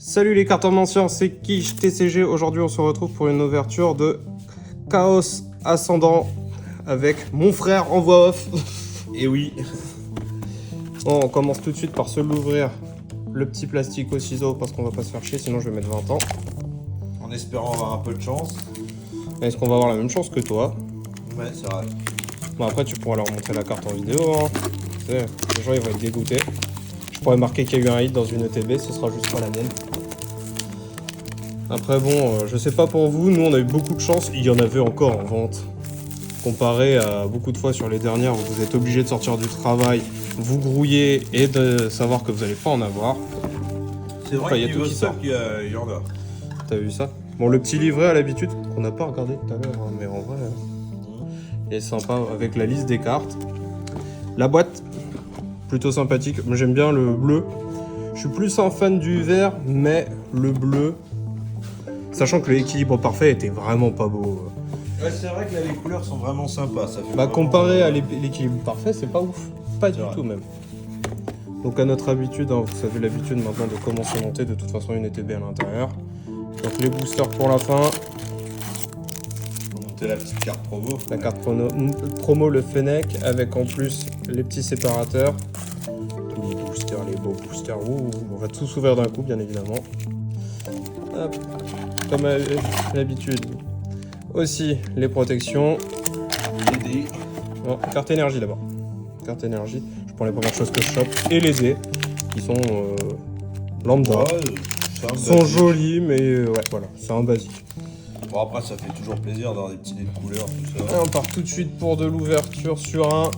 Salut les cartomanciens, c'est Quiche TCG. Aujourd'hui on se retrouve pour une ouverture de Chaos Ascendant avec mon frère en voix off. Et oui. Bon, on commence tout de suite par se l'ouvrir. Le petit plastique au ciseau parce qu'on va pas se faire chier, sinon je vais mettre 20 ans. En espérant avoir un peu de chance. Est-ce qu'on va avoir la même chance que toi? Ouais, c'est vrai. Bon, après tu pourras leur montrer la carte en vidéo, hein. Tu sais, les gens ils vont être dégoûtés. Je pourrais marquer qu'il y a eu un hit dans une ETB, ce sera juste pas la mienne. Après bon, je sais pas pour vous, nous on a eu beaucoup de chance, il y en avait encore en vente. Comparé à beaucoup de fois sur les dernières où vous êtes obligé de sortir du travail, vous grouiller et de savoir que vous allez pas en avoir. C'est vrai Enfin, y a tout qui sort. qu'il y en a. T'as vu ça? Bon, le petit livret à l'habitude, qu'on n'a pas regardé tout à l'heure, hein, mais en vrai, il est sympa avec la liste des cartes. La boîte, plutôt sympathique. Moi j'aime bien le bleu. Je suis plus un fan du vert, mais le bleu, sachant que l'équilibre parfait était vraiment pas beau. Ouais, c'est vrai que là les couleurs sont vraiment sympas. Ça fait Bah vraiment, comparé à l'équilibre parfait, c'est pas ouf. Pas du vrai. tout même. Donc à notre habitude, hein, vous avez l'habitude maintenant de comment se monter, de toute façon une ETB à l'intérieur. Donc les boosters pour la fin. Faut monter la petite carte promo. La carte promo, le Fennec, avec en plus les petits séparateurs. Tous les boosters, les beaux boosters. Ouh, on va tous ouvrir d'un coup, bien évidemment. Hop. Comme à l'habitude. Aussi, les protections. Les dés. Bon, carte énergie d'abord. Carte énergie. Je prends les premières choses que je chope. Et les dés, qui sont lambda. Ouais, c'est un Ils sont basique. jolis, mais ouais, voilà, c'est un basique. Bon, après, ça fait toujours plaisir d'avoir des petits dés de couleurs, tout Et ça. on part tout de suite pour de l'ouverture sur un...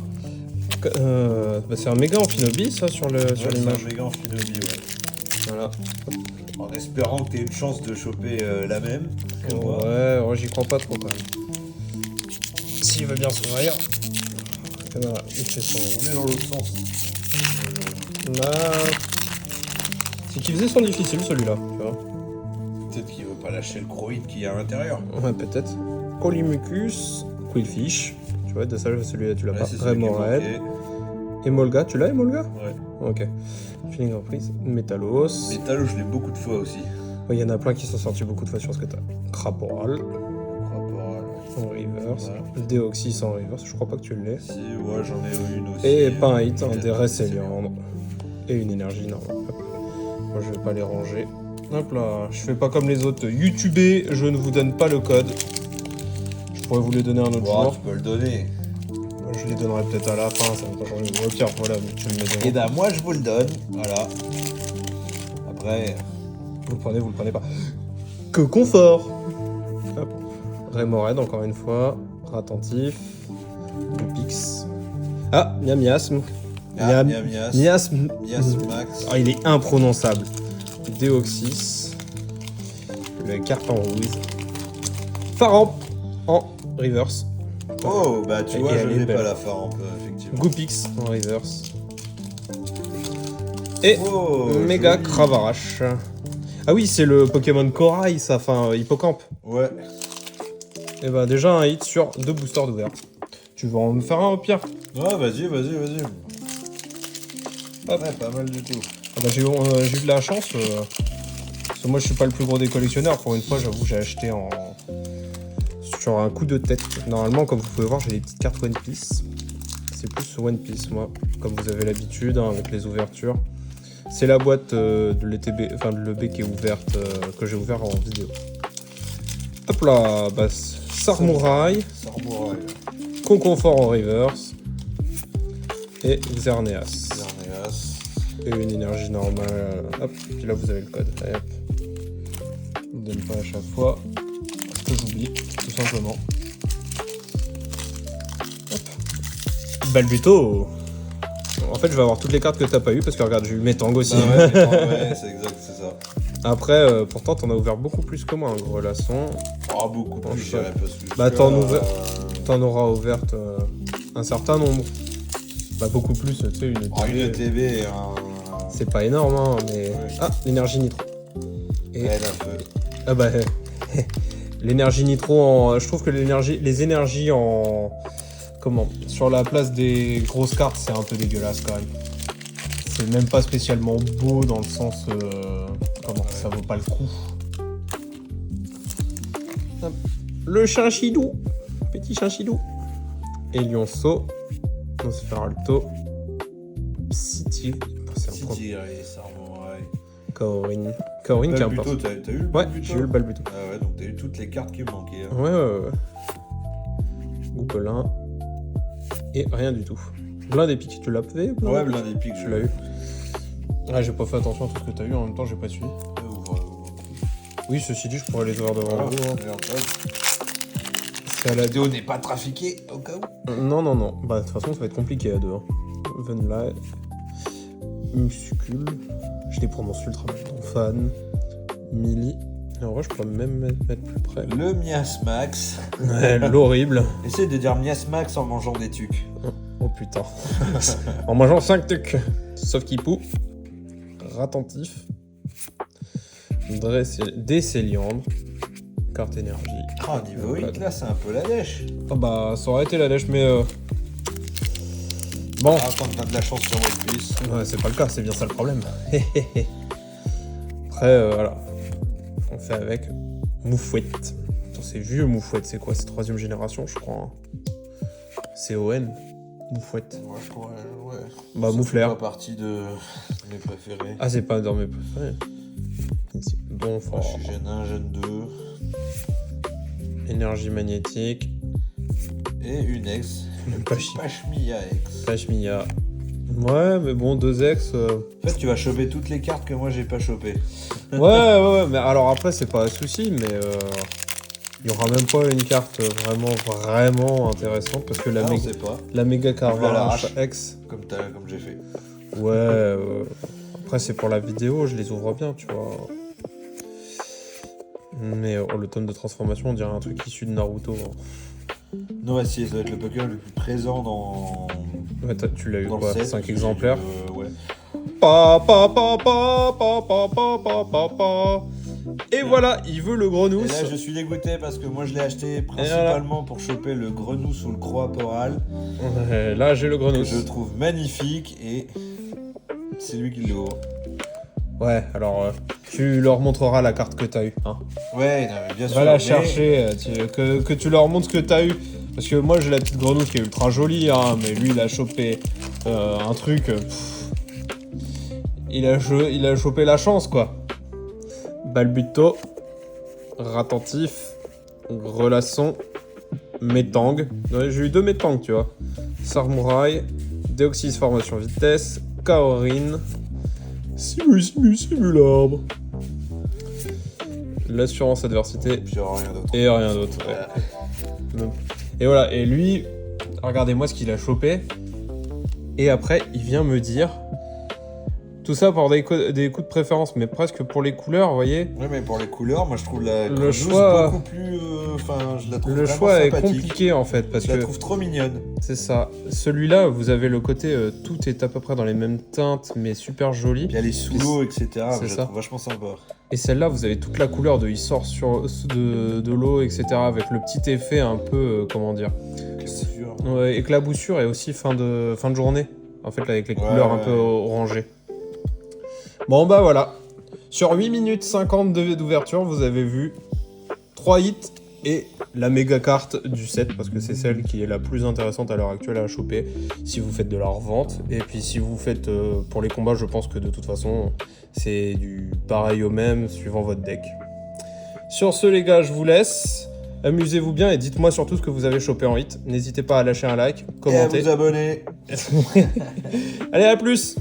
bah c'est un méga amphinobi, ça, sur Ouais, l'image. c'est un méga amphinobi, ouais. Voilà. En espérant que tu aies une chance de choper la même que moi. Ouais, j'y crois pas trop quand même. S'il veut bien s'ouvrir. Et voilà, il fait son... On est dans l'autre sens. Là... C'est qu'il faisait son difficile celui-là, tu vois. Peut-être qu'il veut pas lâcher le croïde qu'il y a à l'intérieur. Ouais, peut-être. Colimucus, Quillfish. Tu vois, de ça, celui-là, tu l'as Ouais, pas. c'est celui qui Remoraid. manquait. Emolga, tu l'as, Emolga? Ouais. Ok. Feeling Reprise. Metalos. Métallo, je l'ai beaucoup de fois aussi. Il y en a plein qui sont sortis beaucoup de fois sur ce que t'as. Craporal. Craporal. En reverse. Ouais. Deoxys en reverse. Je crois pas que tu l'aies. Si, ouais, j'en ai une aussi. Et pas un hit, un Peut-être DRS c'est Céliandre. Et une énergie normale. Hop. Moi, je vais pas les ranger. Hop là. Je fais pas comme les autres youtubés. Je ne vous donne pas le code. Je pourrais vous les donner un autre Bon, jour. tu peux le donner. Je les donnerai peut-être à la fin. Ça va pas changer. Au pire, voilà. Tu me les donnes. Et ben, moi, je vous le donne. Voilà. Après, Vous le prenez pas. Que confort. Hop. Remoraid, encore une fois. Attentif. Pix. Ah, miasme. Miasme. Miasme. Miasme Max. Ah, il est imprononçable. Deoxys. Le carte en rouge. Faramp en reverse. Oh, bah, tu Et vois, je elle est n'ai belle. pas la fin, effectivement. Goopix en reverse. Et Oh, Méga joli. Cravarache. Ah oui, c'est le Pokémon Corail, ça, enfin Hippocampe. Ouais. Et bah déjà un hit sur 2 boosters d'ouverte. Tu veux en me faire un au pire? Ouais, vas-y. Hop. Ouais, pas mal du tout. Ah bah, j'ai eu de la chance. Parce que moi je suis pas le plus gros des collectionneurs. Pour une fois, j'avoue, j'ai acheté sur un coup de tête. Normalement, comme vous pouvez voir, j'ai des petites cartes One Piece. C'est plus One Piece, moi, comme vous avez l'habitude, hein, avec les ouvertures. C'est la boîte de l'ETB, enfin de l'EB qui est ouverte, que j'ai ouvert en vidéo. Hop là, bah, Samouraï, Sarmouraï. Conconfort en reverse et Xerneas. Xerneas. Et une énergie normale. Hop, puis là vous avez le code. Hop. Je ne donne pas à chaque fois. Parce que j'oublie, tout simplement. Hop. Balbuto. En fait, je vais avoir toutes les cartes que t'as pas eu parce que regarde, j'ai eu Metang aussi. Bah ouais, mais ouais, c'est exact, c'est ça. Après, pourtant, t'en as ouvert beaucoup plus que moi, un gros laçon. Oh, beaucoup plus, je dirais, parce que Bah, jusque-là, t'en auras ouverte un certain nombre. Bah, beaucoup plus, tu sais, une Oh, une ETB. ETB et un... C'est pas énorme, hein, mais. Ouais. Ah, l'énergie nitro. Et. Elle a feu. Ah bah. L'énergie nitro en. Je trouve que les énergies en. Comment? Sur la place des grosses cartes, c'est un peu dégueulasse quand même. C'est même pas spécialement beau dans le sens. Comment? ça vaut pas le coup. Hop. Le chinchidou. Petit chinchidou. Et Lionceau. Nosferalto. City. City, allez, Samouraï. Kaorin. Kaorin qui est Balbuto, important. t'as eu le Ouais, Balbuto j'ai eu le Balbuto. Ah ouais, donc t'as eu toutes les cartes qui me manquaient. Hein. Ouais. Gobelin. Et rien du tout. Blin des pics, tu l'as fait? Ouais, Blin des pics, Tu l'as eu. Ah, j'ai pas fait attention à tout ce que t'as eu, en même temps j'ai pas suivi. Oui, ceci dit, je pourrais les avoir devant vous. Hein. C'est à la vidéo n'est pas trafiquée, au cas où. Non. Bah, de toute façon, ça va être compliqué à deux. Hein. Venlight. Muscule. Je les prononce ultra mal. Fan. Mili. Et en vrai, je pourrais même mettre plus près. Le Miasmax. Ouais, l'horrible. Essaye de dire Miasmax en mangeant des tucs. Oh putain. En mangeant 5 tucs. Sauf qu'il poue. Ratentif. Décéliandre. Carte énergie. Ah, niveau 8, là, c'est un peu la lèche. Ah bah, ça aurait été la lèche, mais bon. Ah, quand t'as de la chance sur One Piece. Ouais, c'est pas le cas, c'est bien ça le problème. Après, voilà. On fait avec Moufouette. Attends, c'est vieux Moufouette, c'est quoi? C'est 3ème génération, je crois. Hein. C'est ON. Moufouette. Ouais, je crois, ouais. Bah, ça Mouflair. fait pas partie de mes préférés. Ah, c'est pas dans mes préférés. Bon, Moi, je suis Jeune 1, Jeune 2. Énergie magnétique. Et une ex. Pashmia ex. Pashmia. Ouais, mais bon, 2 ex. En fait, tu vas choper toutes les cartes que moi j'ai pas chopées. Ouais, mais alors après, c'est pas un souci, mais il y aura même pas une carte vraiment intéressante parce que la méga Carvalache X. Comme j'ai fait. Ouais, après, c'est pour la vidéo, je les ouvre bien, tu vois. Mais le tome de transformation, on dirait un truc issu de Naruto. Non, si, ça va être le Pokémon le plus présent dans. Ouais, tu l'as eu dans quoi? 5 exemplaires? Ouais. Et voilà, il veut le grenouille. Et là, je suis dégoûté parce que moi je l'ai acheté principalement pour choper le grenouille sous le croaporal. Ouais, là, j'ai le grenouille. Que je trouve magnifique et c'est lui qui l'ouvre. Ouais, alors tu leur montreras la carte que t'as eue. Hein. Ouais, non, mais bien sûr. Va la chercher, que tu leur montres ce que t'as eu. Parce que moi j'ai la petite grenouille qui est ultra jolie, hein, mais lui il a chopé un truc. Il a chopé la chance quoi. Balbuto, Ratentif, Grelasson, Métang. Ouais, j'ai eu 2 Métang, tu vois. Samouraï, Déoxys formation vitesse, Kaorin. Simularbre. L'assurance adversité. Et rien d'autre. Ouais. Et voilà, et lui, regardez-moi ce qu'il a chopé. Et après, il vient me dire. Tout ça pour des coups de préférence, mais presque pour les couleurs, vous voyez. Ouais, mais pour les couleurs, moi je trouve le choix beaucoup plus. Je la trouve le choix est compliqué en fait, parce je la trouve trop mignonne. C'est ça. Celui-là, vous avez le côté, tout est à peu près dans les mêmes teintes, mais super joli. Puis il y a les sous l'eau, etc. C'est je la trouve vachement sympa. Et celle-là, vous avez toute la couleur de il sort de l'eau, etc. Avec le petit effet un peu, comment dire. Éclaboussure. Ouais, éclaboussure et aussi fin de journée. En fait, là, avec les couleurs un peu orangées. Bon bah voilà, sur 8 minutes 50 d'ouverture, vous avez vu 3 hits et la méga carte du set, parce que c'est celle qui est la plus intéressante à l'heure actuelle à choper si vous faites de la revente. Et puis si vous faites pour les combats, je pense que de toute façon, c'est du pareil au même, suivant votre deck. Sur ce les gars, je vous laisse. Amusez-vous bien et dites-moi surtout ce que vous avez chopé en hit. N'hésitez pas à lâcher un like, commenter. Et à vous abonner. Allez, à plus!